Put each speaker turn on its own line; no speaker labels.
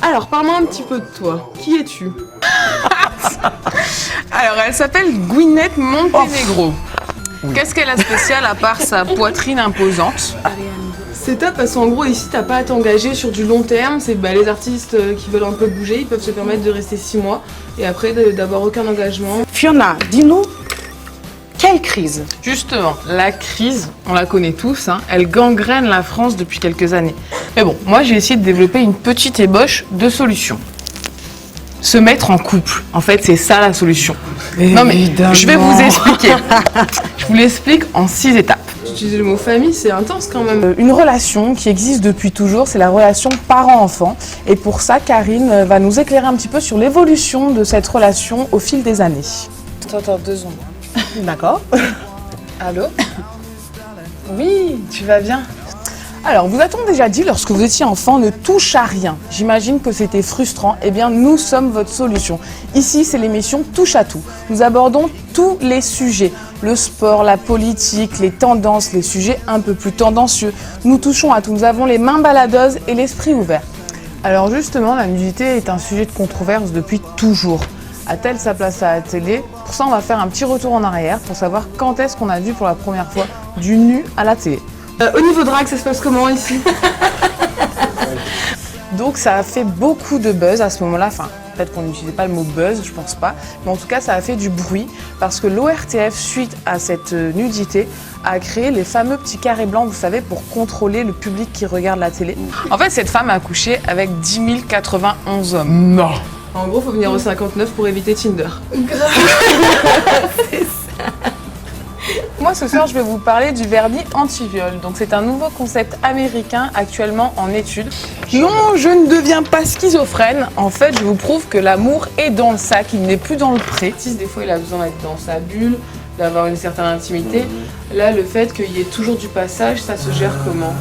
Alors, parle-moi un petit peu de toi. Qui es-tu?
Alors, elle s'appelle Gwyneth Montenegro. Qu'est-ce qu'elle a de spécial à part sa poitrine imposante?
C'est top parce qu'en gros, ici, t'as pas à t'engager sur du long terme. C'est les artistes qui veulent un peu bouger, ils peuvent se permettre de rester 6 mois et après d'avoir aucun engagement.
Fiona, dis-nous, quelle crise?
Justement, la crise, on la connaît tous, hein, elle gangrène la France depuis quelques années. Mais bon, moi j'ai essayé de développer une petite ébauche de solution. Se mettre en couple, en fait c'est ça la solution. Non mais je vais vous expliquer. Je vous l'explique en 6 étapes.
Utiliser le mot famille, c'est intense quand même.
Une relation qui existe depuis toujours, c'est la relation parent-enfant. Et pour ça, Karine va nous éclairer un petit peu sur l'évolution de cette relation au fil des années.
Attends, 2 secondes.
D'accord. Allô? Oui, tu vas bien? Alors, vous a-t-on déjà dit, lorsque vous étiez enfant, ne touche à rien? J'imagine que c'était frustrant. Eh bien, nous sommes votre solution. Ici, c'est l'émission Touche à tout. Nous abordons tous les sujets. Le sport, la politique, les tendances, les sujets un peu plus tendancieux. Nous touchons à tout. Nous avons les mains baladeuses et l'esprit ouvert. Alors justement, la nudité est un sujet de controverse depuis toujours. A-t-elle sa place à la télé? Pour ça, on va faire un petit retour en arrière pour savoir quand est-ce qu'on a vu pour la première fois du nu à la télé.
Au niveau drague, ça se passe comment ici?
Donc ça a fait beaucoup de buzz à ce moment-là, enfin peut-être qu'on n'utilisait pas le mot buzz, je pense pas, mais en tout cas ça a fait du bruit parce que l'ORTF, suite à cette nudité, a créé les fameux petits carrés blancs, vous savez, pour contrôler le public qui regarde la télé. En fait, cette femme a couché avec 10 091 hommes. Non.
En gros, faut venir au 59 pour éviter Tinder.
Moi, ce soir, je vais vous parler du vernis anti-viol. Donc, c'est un nouveau concept américain actuellement en étude. Non, je ne deviens pas schizophrène. En fait, je vous prouve que l'amour est dans le sac, il n'est plus dans le pré. Des fois, il a besoin d'être dans sa bulle, d'avoir une certaine intimité. Là, le fait qu'il y ait toujours du passage, ça se gère comment?